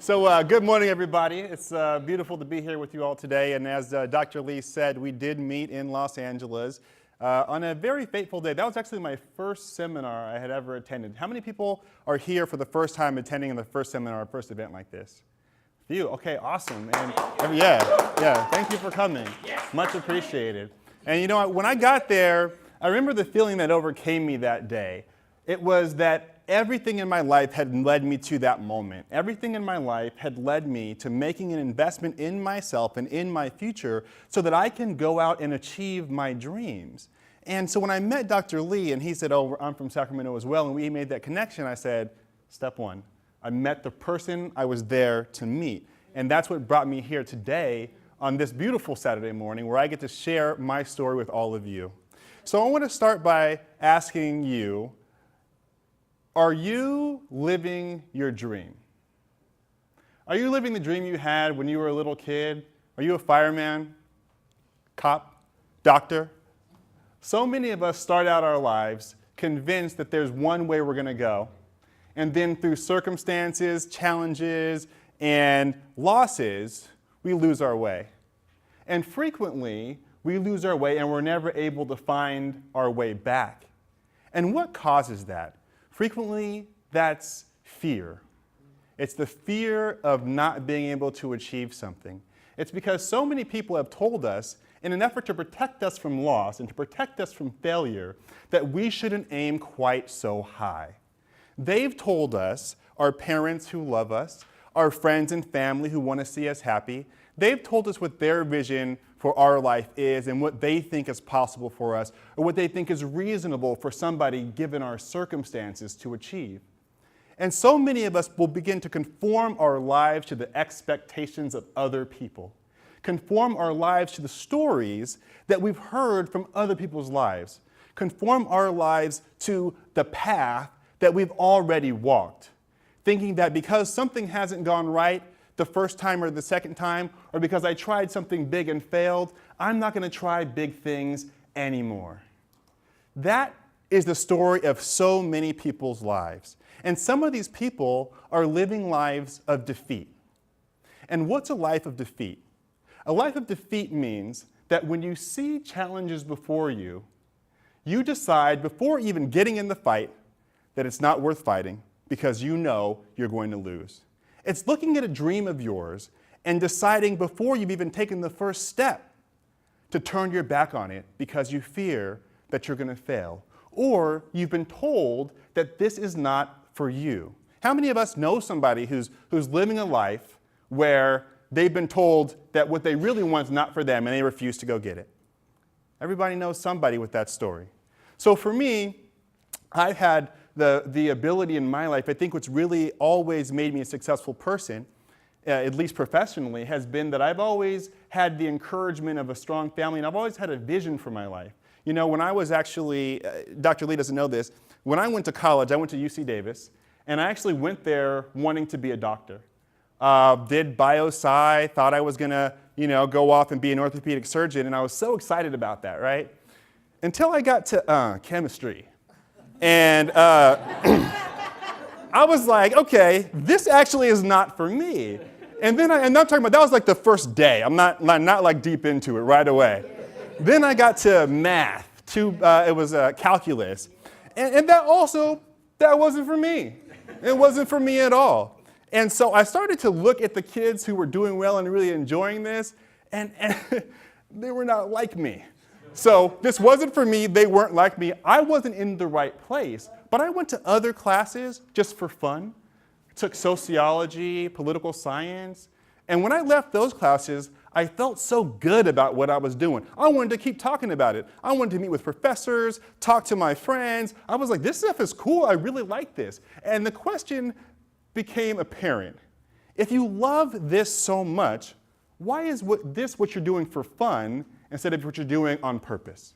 Good morning, everybody. It's beautiful to be here with you all today. And as Dr. Lee said, we did meet in Los Angeles on a very fateful day. That was actually my first seminar I had ever attended. How many people are here for the first time attending the first seminar or first event like this? A few. Okay, awesome. And thank you for coming. Much appreciated. And you know, when I got there, I remember the feeling that overcame me that day. It was that everything in my life had led me to that moment. Everything in my life had led me to making an investment in myself and in my future so that I can go out and achieve my dreams. And so when I met Dr. Lee and he said, "Oh, I'm from Sacramento as well," and we made that connection, I said, step one, I met the person I was there to meet. And that's what brought me here today on this beautiful Saturday morning where I get to share my story with all of you. So I want to start by asking you, are you living your dream? Are you living the dream you had when you were a little kid? Are you a fireman, cop, doctor? So many of us start out our lives convinced that there's one way we're going to go. And then through circumstances, challenges, and losses, we lose our way. And frequently, we lose our way and we're never able to find our way back. And what causes that? Frequently, that's fear. It's the fear of not being able to achieve something. It's because so many people have told us, in an effort to protect us from loss and to protect us from failure, that we shouldn't aim quite so high. They've told us, our parents who love us, our friends and family who want to see us happy, they've told us what their vision for our life is and what they think is possible for us or what they think is reasonable for somebody given our circumstances to achieve. And so many of us will begin to conform our lives to the expectations of other people, conform our lives to the stories that we've heard from other people's lives, conform our lives to the path that we've already walked, thinking that because something hasn't gone right the first time or the second time, or because I tried something big and failed, I'm not going to try big things anymore. That is the story of so many people's lives. And some of these people are living lives of defeat. And what's a life of defeat? A life of defeat means that when you see challenges before you, you decide before even getting in the fight that it's not worth fighting because you know you're going to lose. It's looking at a dream of yours and deciding before you've even taken the first step to turn your back on it because you fear that you're going to fail. Or you've been told that this is not for you. How many of us know somebody who's living a life where they've been told that what they really want is not for them and they refuse to go get it? Everybody knows somebody with that story. So for me, I've had the ability in my life, I think what's really always made me a successful person, at least professionally, has been that I've always had the encouragement of a strong family and I've always had a vision for my life. You know, when I was actually, Dr. Lee doesn't know this, when I went to college, I went to UC Davis, and I actually went there wanting to be a doctor. Did bio-sci, thought I was going to, go off and be an orthopedic surgeon, and I was so excited about that, right? Until I got to chemistry. And I was like, okay, this actually is not for me. And then I'm talking about, that was like the first day. I'm not like deep into it right away. Then I got to math, it was calculus. And that wasn't for me. It wasn't for me at all. And so I started to look at the kids who were doing well and really enjoying this, and they were not like me. So this wasn't for me, they weren't like me, I wasn't in the right place. But I went to other classes just for fun, took sociology, political science, and when I left those classes, I felt so good about what I was doing. I wanted to keep talking about it. I wanted to meet with professors, talk to my friends. I was like, this stuff is cool, I really like this. And the question became apparent. If you love this so much, why is what you're doing for fun instead of what you're doing on purpose?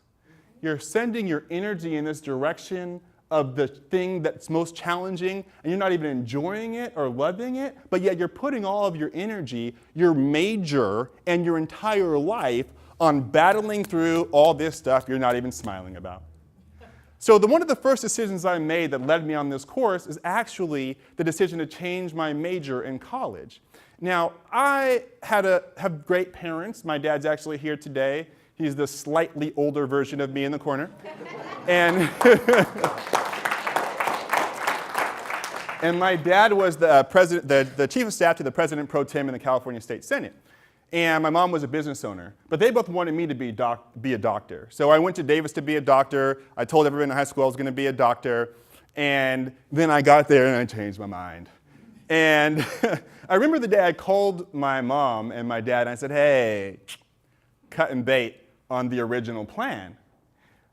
You're sending your energy in this direction of the thing that's most challenging, and you're not even enjoying it or loving it, but yet you're putting all of your energy, your major, and your entire life on battling through all this stuff you're not even smiling about. So one of the first decisions I made that led me on this course is actually the decision to change my major in college. Now, I have great parents. My dad's actually here today. He's the slightly older version of me in the corner. And and my dad was the chief of staff to the president pro tem in the California State Senate. And my mom was a business owner. But they both wanted me to be a doctor. So I went to Davis to be a doctor. I told everyone in high school I was going to be a doctor. And then I got there and I changed my mind. And I remember the day I called my mom and my dad and I said, hey, cut and bait on the original plan.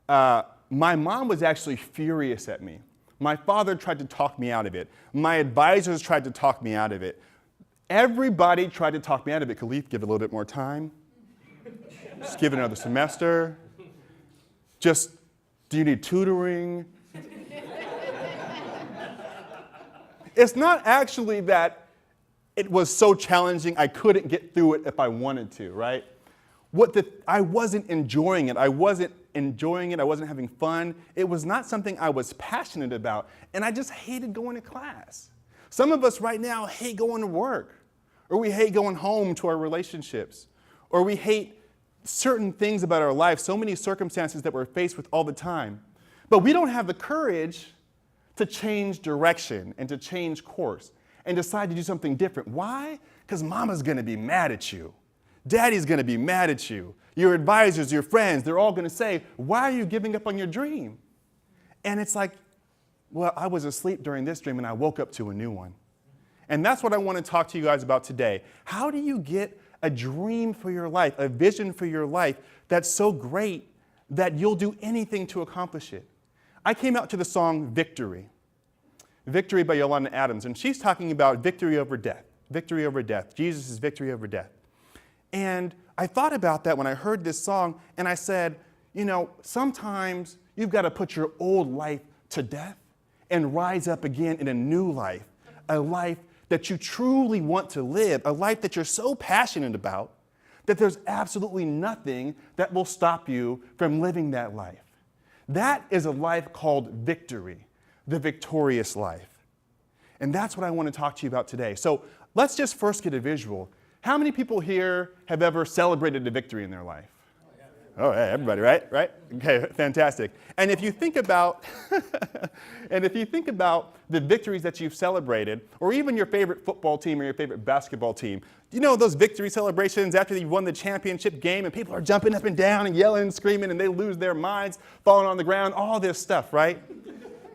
My mom was actually furious at me. My father tried to talk me out of it. My advisors tried to talk me out of it. Everybody tried to talk me out of it. Caliph, give it a little bit more time. Just give it another semester. Just, do you need tutoring? It's not actually that it was so challenging I couldn't get through it if I wanted to, right? I wasn't enjoying it. I wasn't having fun. It was not something I was passionate about. And I just hated going to class. Some of us right now hate going to work. Or we hate going home to our relationships. Or we hate certain things about our life, so many circumstances that we're faced with all the time. But we don't have the courage to change direction and to change course and decide to do something different. Why? Because mama's going to be mad at you. Daddy's going to be mad at you. Your advisors, your friends, they're all going to say, why are you giving up on your dream? And it's like, well, I was asleep during this dream and I woke up to a new one. And that's what I want to talk to you guys about today. How do you get a dream for your life, a vision for your life that's so great that you'll do anything to accomplish it? I came out to the song Victory. Victory by Yolanda Adams. And she's talking about victory over death. Victory over death. Jesus' victory over death. And I thought about that when I heard this song, and I said, you know, sometimes you've got to put your old life to death and rise up again in a new life, a life that you truly want to live, a life that you're so passionate about that there's absolutely nothing that will stop you from living that life. That is a life called victory, the victorious life. And that's what I want to talk to you about today. So let's just first get a visual. How many people here have ever celebrated a victory in their life? Oh, yeah, everybody, right? Right? Okay, fantastic. And if you think about the victories that you've celebrated, or even your favorite football team or your favorite basketball team, you know those victory celebrations after you've won the championship game and people are jumping up and down and yelling and screaming and they lose their minds, falling on the ground, all this stuff, right?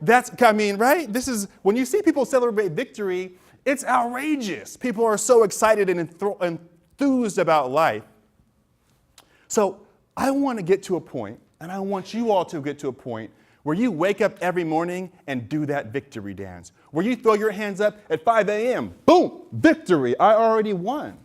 Right? This is, when you see people celebrate victory, it's outrageous. People are so excited and enthused about life. So I want to get to a point, and I want you all to get to a point where you wake up every morning and do that victory dance, where you throw your hands up at 5 a.m. Boom, victory, I already won.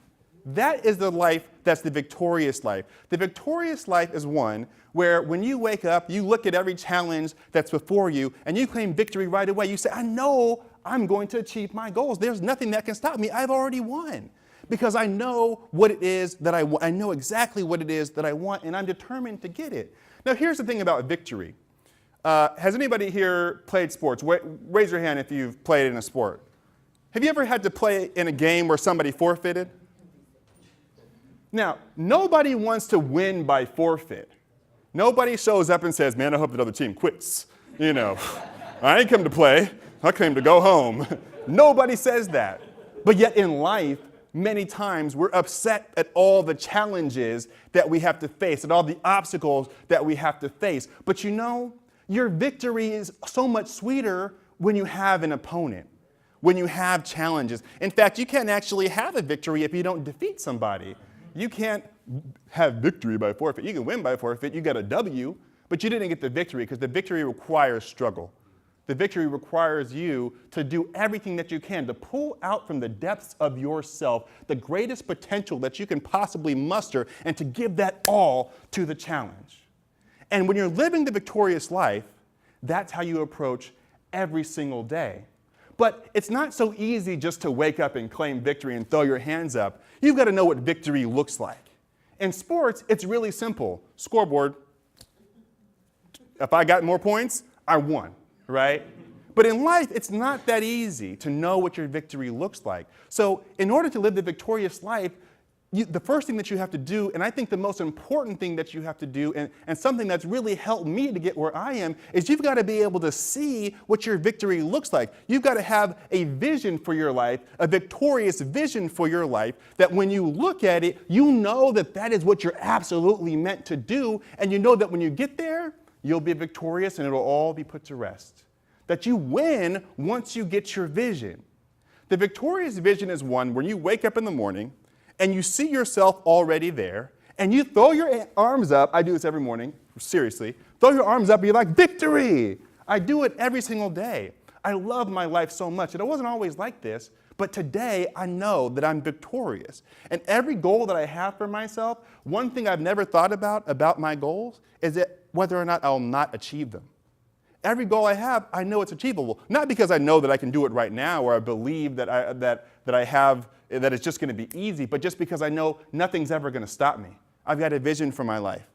That is the life that's the victorious life. The victorious life is one where when you wake up, you look at every challenge that's before you, and you claim victory right away. You say, I know I'm going to achieve my goals. There's nothing that can stop me. I've already won. Because I know what it is that I want. I know exactly what it is that I want, and I'm determined to get it. Now, here's the thing about victory. Has anybody here played sports? Raise your hand if you've played in a sport. Have you ever had to play in a game where somebody forfeited? Now, nobody wants to win by forfeit. Nobody shows up and says, man, I hope the other team quits. You know, I ain't come to play. I came to go home. Nobody says that. But yet in life, many times we're upset at all the challenges that we have to face, at all the obstacles that we have to face. But you know, your victory is so much sweeter when you have an opponent, when you have challenges. In fact, you can't actually have a victory if you don't defeat somebody. You can't have victory by forfeit. You can win by forfeit. You got a W, but you didn't get the victory because the victory requires struggle. The victory requires you to do everything that you can to pull out from the depths of yourself the greatest potential that you can possibly muster and to give that all to the challenge. And when you're living the victorious life, that's how you approach every single day. But it's not so easy just to wake up and claim victory and throw your hands up. You've got to know what victory looks like. In sports, it's really simple. Scoreboard. If I got more points, I won, right? But in life, it's not that easy to know what your victory looks like. So in order to live the victorious life, the first thing that you have to do, and I think the most important thing that you have to do, and something that's really helped me to get where I am, is you've got to be able to see what your victory looks like. You've got to have a vision for your life, a victorious vision for your life, that when you look at it, you know that that is what you're absolutely meant to do, and you know that when you get there, you'll be victorious and it'll all be put to rest. That you win once you get your vision. The victorious vision is one where you wake up in the morning, and you see yourself already there, and you throw your arms up. I do this every morning, seriously. Throw your arms up, and you're like, victory! I do it every single day. I love my life so much, and it wasn't always like this, but today I know that I'm victorious. And every goal that I have for myself, one thing I've never thought about my goals, is that whether or not I'll not achieve them. Every goal I have, I know it's achievable. Not because I know that I can do it right now, or I believe that that it's just going to be easy, but just because I know nothing's ever going to stop me. I've got a vision for my life.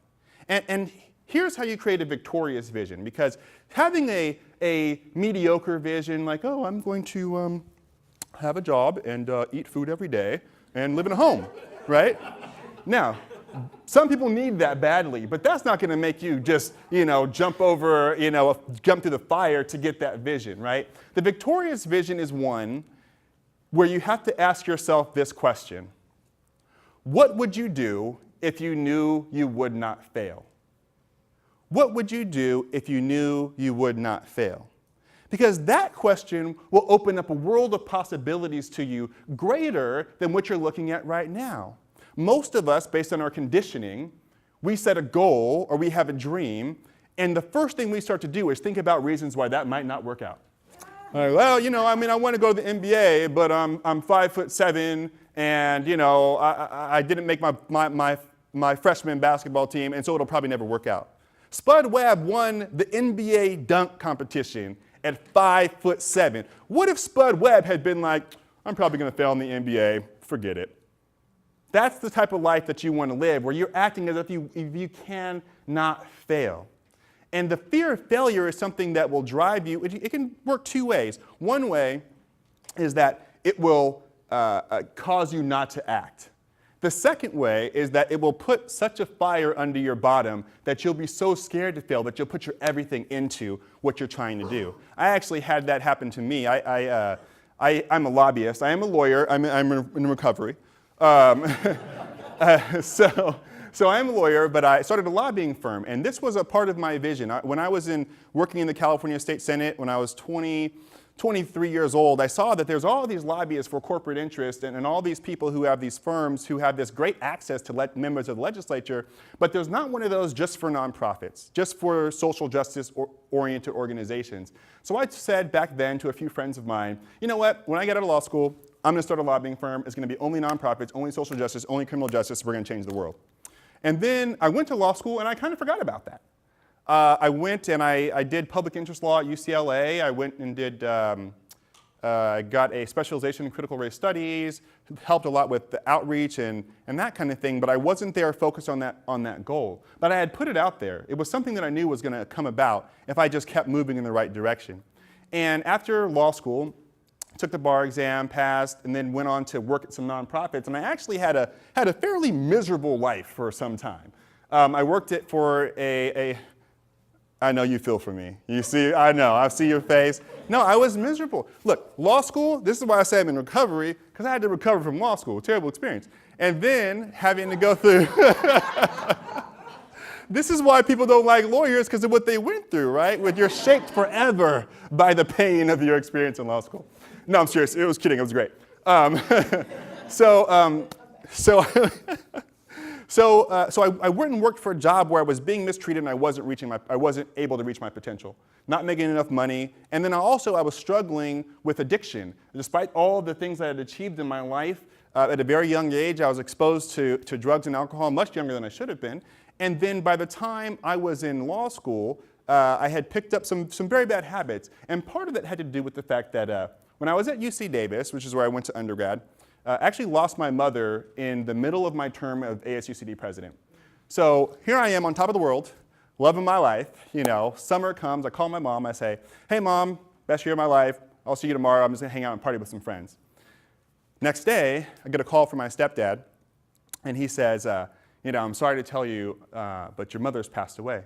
And here's how you create a victorious vision, because having a mediocre vision, like, oh, I'm going to have a job and eat food every day and live in a home, right? Now, some people need that badly, but that's not going to make you just, jump through the fire to get that vision, right? The victorious vision is one where you have to ask yourself this question: what would you do if you knew you would not fail? What would you do if you knew you would not fail? Because that question will open up a world of possibilities to you greater than what you're looking at right now. Most of us, based on our conditioning, we set a goal or we have a dream, and the first thing we start to do is think about reasons why that might not work out. Like, well, I want to go to the NBA, but I'm 5'7", and I didn't make my freshman basketball team, and so it'll probably never work out. Spud Webb won the NBA dunk competition at 5'7". What if Spud Webb had been like, I'm probably going to fail in the NBA, forget it. That's the type of life that you want to live, where you're acting as if you cannot fail. And the fear of failure is something that will drive you. It can work two ways. One way is that it will cause you not to act. The second way is that it will put such a fire under your bottom that you'll be so scared to fail that you'll put your everything into what you're trying to do. I actually had that happen to me. I'm a lobbyist. I am a lawyer. I'm in recovery. So I'm a lawyer, but I started a lobbying firm, and this was a part of my vision. When I was working in the California State Senate, when I was 23 years old, I saw that there's all these lobbyists for corporate interest and all these people who have these firms who have this great access to members of the legislature, but there's not one of those just for nonprofits, just for social justice-oriented organizations. So I said back then to a few friends of mine, you know what, when I get out of law school, I'm going to start a lobbying firm. It's going to be only nonprofits, only social justice, only criminal justice. We're going to change the world. And then I went to law school, and I kind of forgot about that. I went and I did public interest law at UCLA. I went and got a specialization in critical race studies, helped a lot with the outreach and that kind of thing, but I wasn't there focused on that goal. But I had put it out there. It was something that I knew was going to come about if I just kept moving in the right direction. And after law school, took the bar exam, passed, and then went on to work at some nonprofits. And I actually had a fairly miserable life for some time. I worked for I know you feel for me. You see, I know, I see your face. No, I was miserable. Look, law school, this is why I say I'm in recovery, because I had to recover from law school, terrible experience. And then having to go through, this is why people don't like lawyers, because of what they went through, right? You're shaped forever by the pain of your experience in law school. No, I'm serious. It was kidding. It was great. So I went and worked for a job where I was being mistreated and I wasn't able to reach my potential, not making enough money. And then I was struggling with addiction. Despite all the things I had achieved in my life, at a very young age, I was exposed to drugs and alcohol, much younger than I should have been. And then by the time I was in law school, I had picked up some very bad habits. And part of that had to do with the fact that when I was at UC Davis, which is where I went to undergrad, I actually lost my mother in the middle of my term of ASUCD president. So here I am on top of the world, loving my life. Summer comes, I call my mom, I say, hey mom, best year of my life, I'll see you tomorrow, I'm just gonna hang out and party with some friends. Next day, I get a call from my stepdad, and he says, I'm sorry to tell you, but your mother's passed away.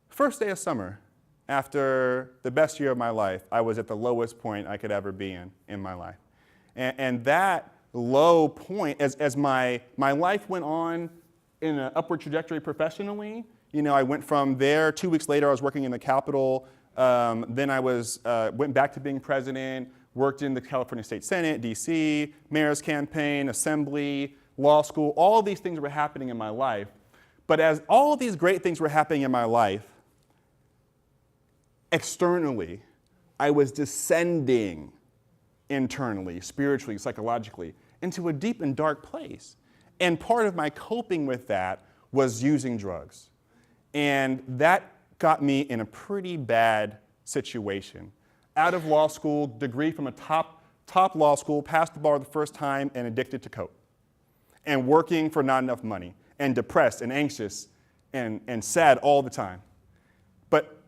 First day of summer, after the best year of my life, I was at the lowest point I could ever be in my life. And that low point, as my life went on in an upward trajectory professionally, I went from there, 2 weeks later I was working in the Capitol, then I went back to being president, worked in the California State Senate, DC, mayor's campaign, assembly, law school, all these things were happening in my life. But as all of these great things were happening in my life, externally, I was descending internally, spiritually, psychologically, into a deep and dark place. And part of my coping with that was using drugs. And that got me in a pretty bad situation. Out of law school, degree from a top law school, passed the bar the first time, and addicted to coke. And working for not enough money, and depressed and anxious and sad all the time. But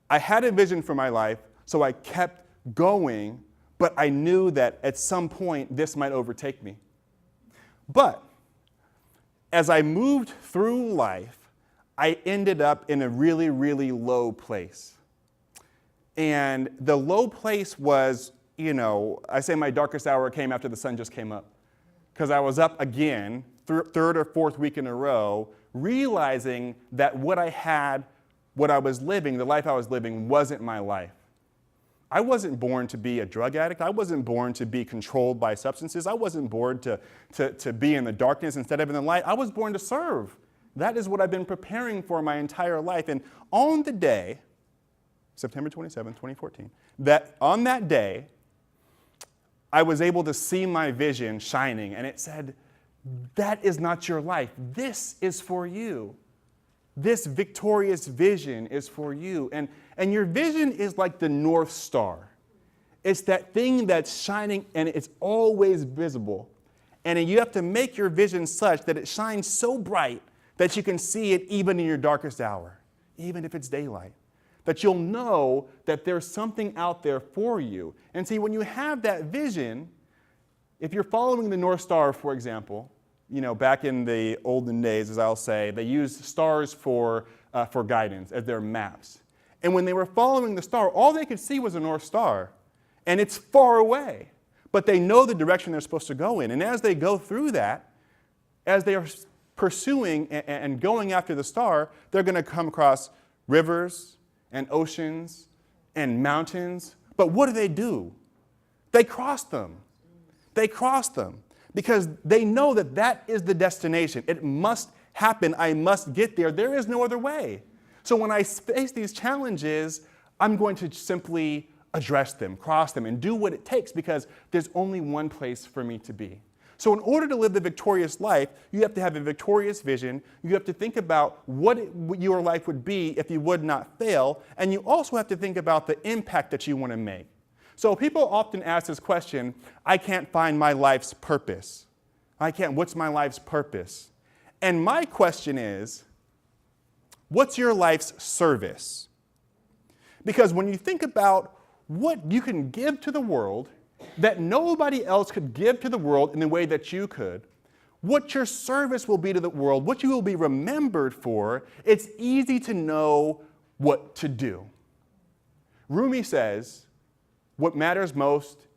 I had a vision for my life, so I kept going, but I knew that at some point this might overtake me. But as I moved through life, I ended up in a really, really low place. And the low place was, I say my darkest hour came after the sun just came up. Because I was up again, third or fourth week in a row, realizing that what I had, what I was living, the life I was living, wasn't my life. I wasn't born to be a drug addict. I wasn't born to be controlled by substances. I wasn't born to be in the darkness instead of in the light. I was born to serve. That is what I've been preparing for my entire life. And on the day, September 27, 2014, on that day, I was able to see my vision shining, and it said, that is not your life. This is for you. This victorious vision is for you. And your vision is like the North Star. It's that thing that's shining, and it's always visible. And you have to make your vision such that it shines so bright that you can see it even in your darkest hour, even if it's daylight. That you'll know that there's something out there for you. And see, when you have that vision, if you're following the North Star, for example, back in the olden days, as I'll say, they used stars for guidance as their maps. And when they were following the star, all they could see was a North Star. And it's far away. But they know the direction they're supposed to go in. And as they go through that, as they are pursuing and going after the star, they're going to come across rivers and oceans and mountains. But what do? They cross them. They cross them because they know that that is the destination. It must happen. I must get there. There is no other way. So when I face these challenges, I'm going to simply address them, cross them, and do what it takes because there's only one place for me to be. So in order to live the victorious life, you have to have a victorious vision. You have to think about what your life would be if you would not fail. And you also have to think about the impact that you want to make. So people often ask this question, I can't find my life's purpose. What's my life's purpose? And my question is, what's your life's service? Because when you think about what you can give to the world that nobody else could give to the world in the way that you could, what your service will be to the world, what you will be remembered for, it's easy to know what to do. Rumi says, what matters most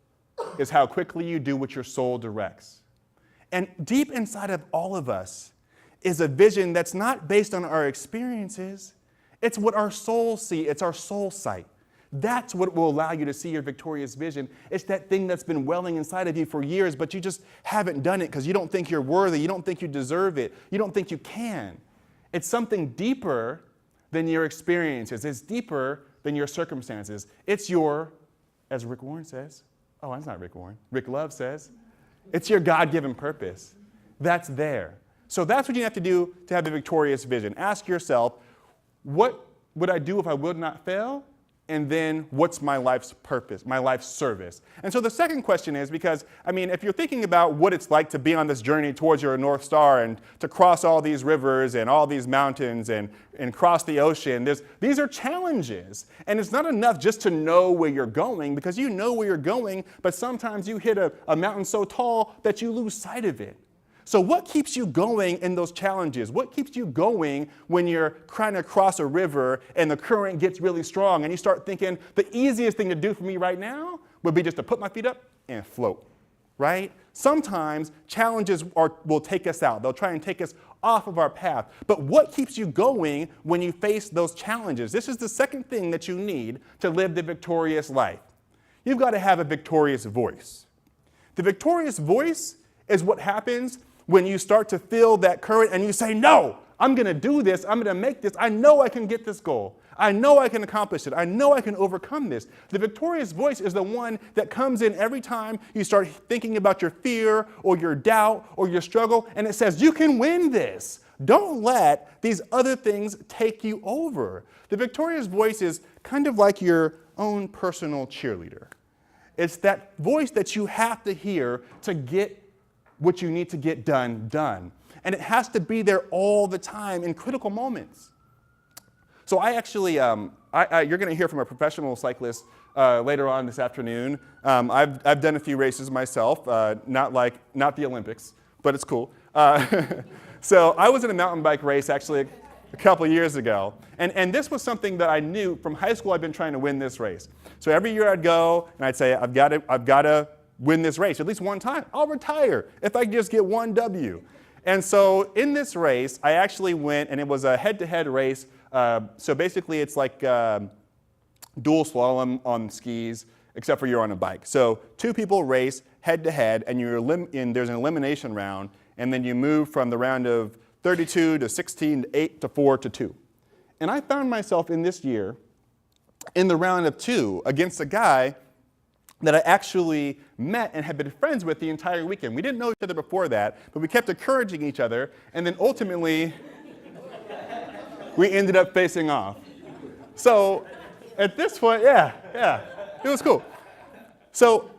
is how quickly you do what your soul directs. And deep inside of all of us is a vision that's not based on our experiences. It's what our souls see. It's our soul sight. That's what will allow you to see your victorious vision. It's that thing that's been welling inside of you for years, but you just haven't done it because you don't think you're worthy. You don't think you deserve it. You don't think you can. It's something deeper than your experiences. It's deeper than your circumstances. It's your, as Rick Warren says, oh, that's not Rick Warren, Rick Love says, it's your God-given purpose. That's there. So that's what you have to do to have the victorious vision. Ask yourself, what would I do if I would not fail? and then what's my life's purpose, my life's service? And so the second question is, because, if you're thinking about what it's like to be on this journey towards your North Star and to cross all these rivers and all these mountains and cross the ocean, these are challenges. And it's not enough just to know where you're going, because you know where you're going, but sometimes you hit a mountain so tall that you lose sight of it. So what keeps you going in those challenges? What keeps you going when you're trying to cross a river and the current gets really strong and you start thinking, the easiest thing to do for me right now would be just to put my feet up and float, right? Sometimes challenges will take us out. They'll try and take us off of our path. But what keeps you going when you face those challenges? This is the second thing that you need to live the victorious life. You've got to have a victorious voice. The victorious voice is what happens when you start to feel that current and you say, no, I'm going to do this. I'm going to make this. I know I can get this goal. I know I can accomplish it. I know I can overcome this. The victorious voice is the one that comes in every time you start thinking about your fear or your doubt or your struggle, and it says, you can win this. Don't let these other things take you over. The victorious voice is kind of like your own personal cheerleader. It's that voice that you have to hear to get what you need to get done. And it has to be there all the time in critical moments. So I actually, you're going to hear from a professional cyclist later on this afternoon. I've done a few races myself, not the Olympics, but it's cool. So I was in a mountain bike race actually a couple years ago. And this was something that I knew from high school. I've been trying to win this race. So every year I'd go and I'd say, I've got to win this race at least one time. I'll retire if I can just get one W. And so in this race, I actually went, and it was a head-to-head race. So basically, it's like dual slalom on skis, except for you're on a bike. So two people race head-to-head, and there's an elimination round, and then you move from the round of 32 to 16 to 8 to 4 to 2. And I found myself in this year in the round of 2 against a guy that I actually met and had been friends with the entire weekend. We didn't know each other before that, but we kept encouraging each other, and then ultimately, we ended up facing off. So at this point, yeah, it was cool. So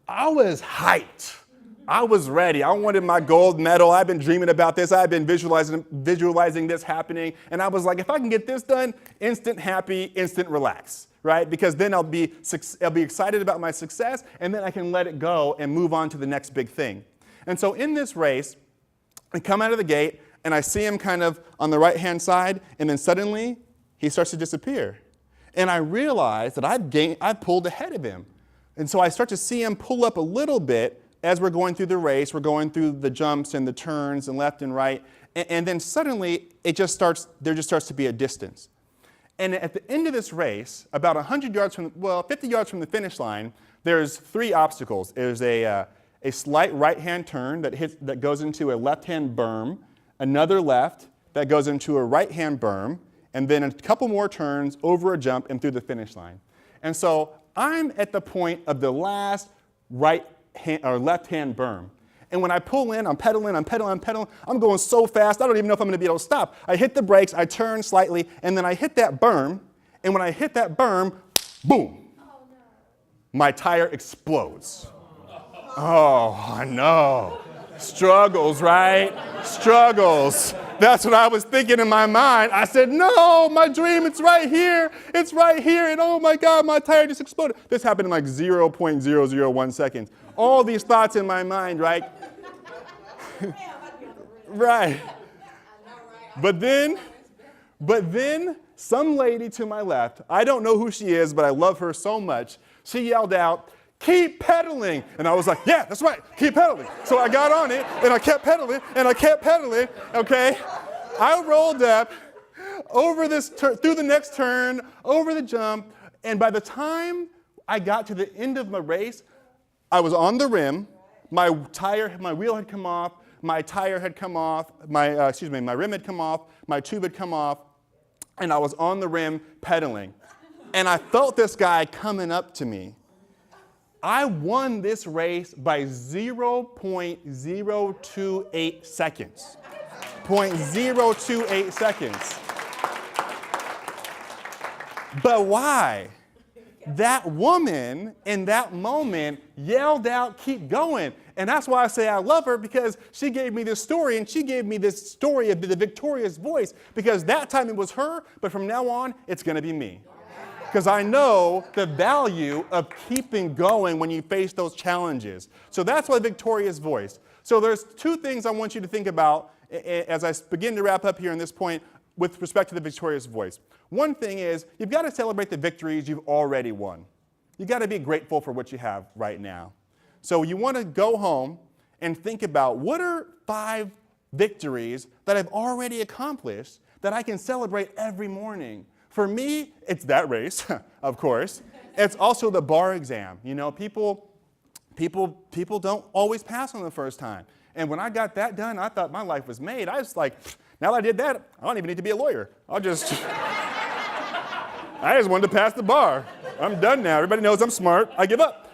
I was hyped. I was ready. I wanted my gold medal. I've been dreaming about this. I've been visualizing this happening, and I was like, if I can get this done, instant happy, instant relax. Right? Because then I'll be excited about my success, and then I can let it go and move on to the next big thing. And so in this race, I come out of the gate, and I see him kind of on the right-hand side, and then suddenly he starts to disappear. And I realize that I've pulled ahead of him. And so I start to see him pull up a little bit as we're going through the race. We're going through the jumps and the turns and left and right. And then suddenly there just starts to be a distance. And at the end of this race, about 50 yards from the finish line, there's 3 obstacles. There's a slight right-hand turn that goes into a left-hand berm, another left that goes into a right-hand berm, and then a couple more turns over a jump and through the finish line. And so I'm at the point of the last left-hand berm. And when I pull in, I'm pedaling. I'm going so fast, I don't even know if I'm going to be able to stop. I hit the brakes, I turn slightly, and then I hit that berm. And when I hit that berm, boom, my tire explodes. Oh, I know. Struggles, right? Struggles. That's what I was thinking in my mind. I said, no, my dream, it's right here. It's right here. And oh my God, my tire just exploded. This happened in like 0.001 seconds. All these thoughts in my mind, right? Right. But then some lady to my left, I don't know who she is, but I love her so much, she yelled out, keep pedaling. And I was like, yeah, that's right, keep pedaling. So I got on it, and I kept pedaling, okay? I rolled up over through the next turn, over the jump, and by the time I got to the end of my race, I was on the rim, my wheel had come off, my tire had come off, my rim had come off, my tube had come off, and I was on the rim pedaling. And I felt this guy coming up to me. I won this race by 0.028 seconds. 0.028 seconds. But why? That woman in that moment yelled out, keep going. And that's why I say I love her, because she gave me this story, and she gave me this story of the victorious voice, because that time it was her, but from now on, it's going to be me. Because I know the value of keeping going when you face those challenges. So that's why victorious voice. So there's two things I want you to think about as I begin to wrap up here on this point with respect to the victorious voice. One thing is, you've got to celebrate the victories you've already won. You've got to be grateful for what you have right now. So you want to go home and think about, what are 5 victories that I've already accomplished that I can celebrate every morning? For me, it's that race, of course. It's also the bar exam. You know, people don't always pass on the first time. And when I got that done, I thought my life was made. I was like, now that I did that, I don't even need to be a lawyer. I just wanted to pass the bar. I'm done now. Everybody knows I'm smart. I give up.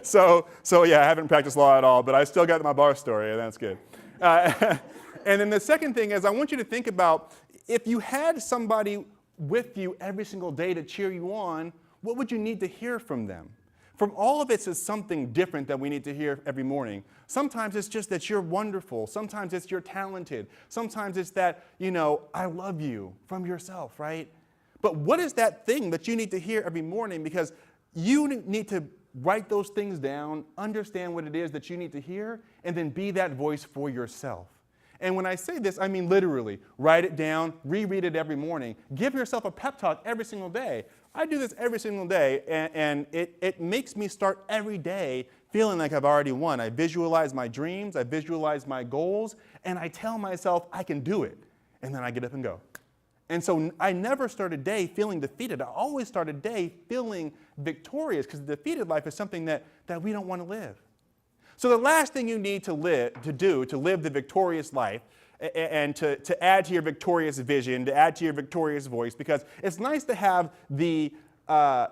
So yeah, I haven't practiced law at all, but I still got my bar story, and that's good. And then the second thing is, I want you to think about, if you had somebody with you every single day to cheer you on, what would you need to hear from them? From all of it is something different that we need to hear every morning. Sometimes it's just that you're wonderful. Sometimes it's you're talented. Sometimes it's that, I love you from yourself, right? But what is that thing that you need to hear every morning? Because you need to write those things down, understand what it is that you need to hear, and then be that voice for yourself. And when I say this, I mean literally. Write it down, reread it every morning. Give yourself a pep talk every single day. I do this every single day, and it makes me start every day feeling like I've already won. I visualize my dreams, I visualize my goals, and I tell myself I can do it. And then I get up and go. And so I never start a day feeling defeated. I always start a day feeling victorious, because the defeated life is something that we don't want to live. So the last thing you need to live the victorious life, and to add to your victorious vision, to add to your victorious voice, because it's nice to have the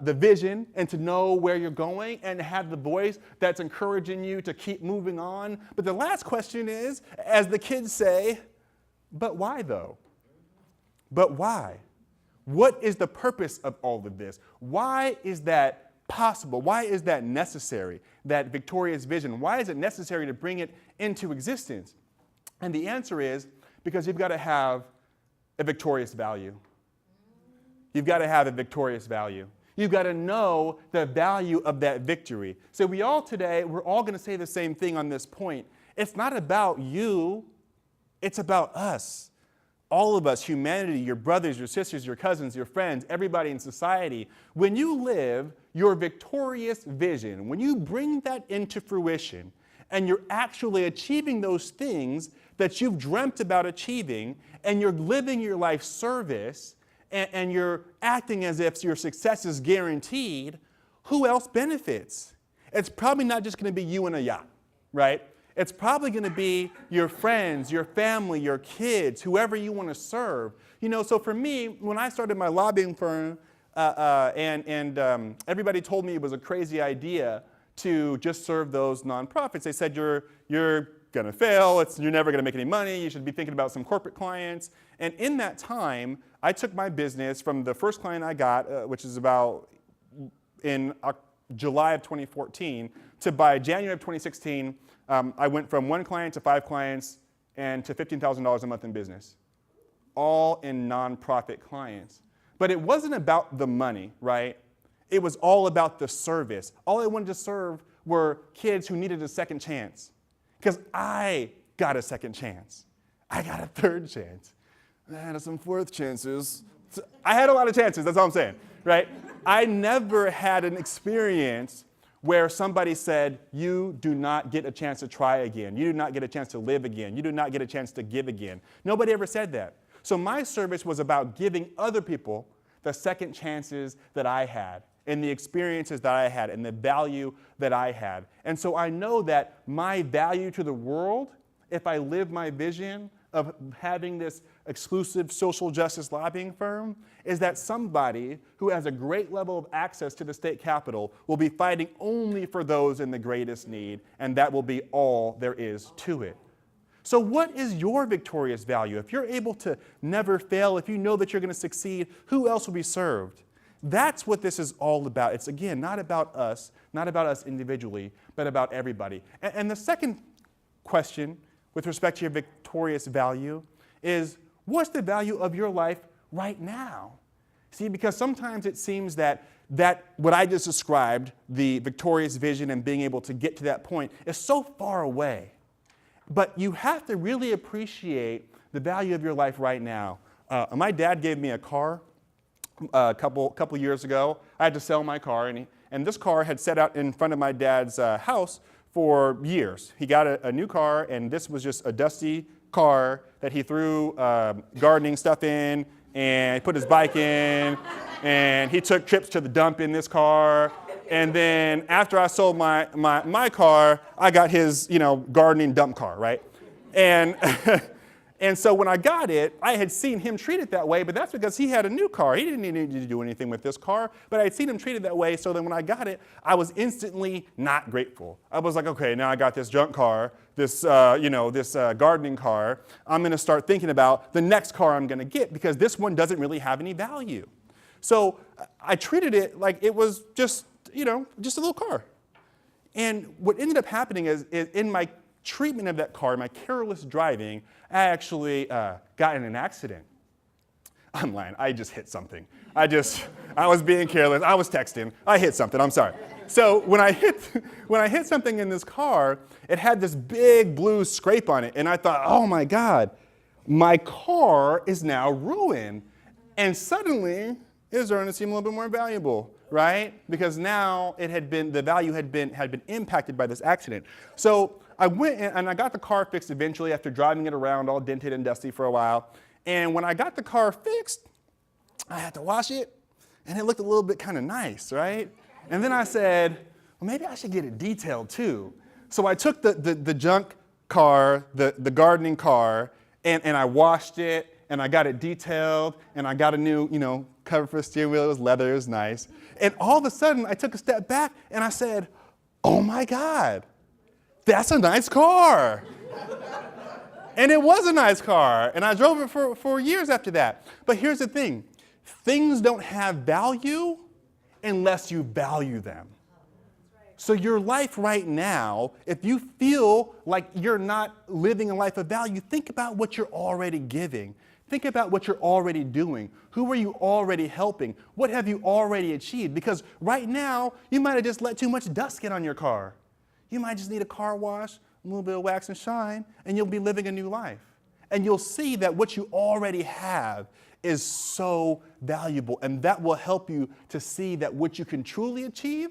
vision and to know where you're going and have the voice that's encouraging you to keep moving on. But the last question is, as the kids say, but why though? But why? What is the purpose of all of this? Why is that possible? Why is that necessary, that victorious vision? Why is it necessary to bring it into existence? And the answer is because you've got to have a victorious value. You've got to have a victorious value. You've got to know the value of that victory. So we're all going to say the same thing on this point. It's not about you, it's about us. All of us, humanity, your brothers, your sisters, your cousins, your friends, everybody in society. When you live your victorious vision, when you bring that into fruition, and you're actually achieving those things that you've dreamt about achieving, and you're living your life service, and you're acting as if your success is guaranteed, who else benefits? It's probably not just going to be you in a yacht, right? It's probably going to be your friends, your family, your kids, whoever you want to serve. So for me, when I started my lobbying firm, everybody told me it was a crazy idea to just serve those nonprofits. They said, you're going to fail, you're never going to make any money, you should be thinking about some corporate clients. And in that time, I took my business from the first client I got, which is about in July of 2014, to by January of 2016, I went from 1 client to 5 clients and to $15,000 a month in business, all in nonprofit clients. But it wasn't about the money, right? It was all about the service. All I wanted to serve were kids who needed a second chance, because I got a second chance. I got a third chance. I had some fourth chances. I had a lot of chances, that's all I'm saying, right? I never had an experience where somebody said, you do not get a chance to try again. You do not get a chance to live again. You do not get a chance to give again. Nobody ever said that. So my service was about giving other people the second chances that I had, and the experiences that I had, and the value that I had. And so I know that my value to the world, if I live my vision of having this exclusive social justice lobbying firm, is that somebody who has a great level of access to the state capitol will be fighting only for those in the greatest need, and that will be all there is to it. So what is your victorious value? If you're able to never fail, if you know that you're going to succeed, who else will be served? That's what this is all about. It's, again, not about us individually, but about everybody. And the second question with respect to your victorious value is, what's the value of your life right now? See, because sometimes it seems that what I just described, the victorious vision and being able to get to that point, is so far away. But you have to really appreciate the value of your life right now. My dad gave me a car a couple years ago. I had to sell my car, and this car had sat out in front of my dad's house for years. He got a new car, and this was just a dusty car that he threw gardening stuff in, and he put his bike in, and he took trips to the dump in this car. And then after I sold my car, I got his, gardening dump car, right? And and so when I got it, I had seen him treat it that way, but that's because he had a new car. He didn't need to do anything with this car, but I had seen him treat it that way, so then when I got it, I was instantly not grateful. I was like, okay, now I got this junk car, this gardening car. I'm going to start thinking about the next car I'm going to get because this one doesn't really have any value. So I treated it like it was just a little car. And what ended up happening is in my treatment of that car, my careless driving, I actually got in an accident. I'm lying. I just hit something. I was being careless. I was texting. I hit something. I'm sorry. So when I hit something in this car, it had this big blue scrape on it, and I thought, oh my God, my car is now ruined. And suddenly, it was starting to seem a little bit more valuable, right? Because now the value had been impacted by this accident. So I went and I got the car fixed eventually after driving it around all dented and dusty for a while. And when I got the car fixed, I had to wash it, and it looked a little bit kind of nice, right? And then I said, well, maybe I should get it detailed too. So I took the junk car, the gardening car, and I washed it, and I got it detailed, and I got a new, cover for the steering wheel. It was leather. It was nice. And all of a sudden, I took a step back, and I said, oh my God, that's a nice car. And it was a nice car, and I drove it for years after that. But here's the thing. Things don't have value unless you value them. So your life right now, if you feel like you're not living a life of value, think about what you're already giving. Think about what you're already doing. Who are you already helping? What have you already achieved? Because right now, you might have just let too much dust get on your car. You might just need a car wash, a little bit of wax and shine, and you'll be living a new life. And you'll see that what you already have is so valuable, and that will help you to see that what you can truly achieve,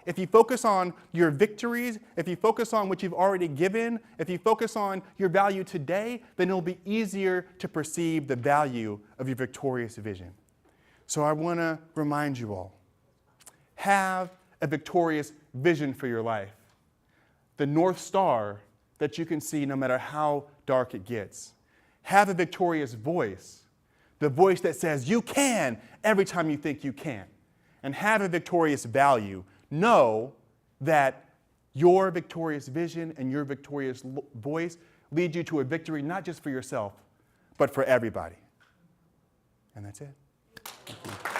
if you focus on your victories, if you focus on what you've already given, if you focus on your value today, then it'll be easier to perceive the value of your victorious vision. So I want to remind you all, have a victorious vision for your life. The North Star that you can see no matter how dark it gets. Have a victorious voice, the voice that says you can every time you think you can't. And have a victorious value. Know that your victorious vision and your victorious voice lead you to a victory not just for yourself, but for everybody. And that's it. Thank you.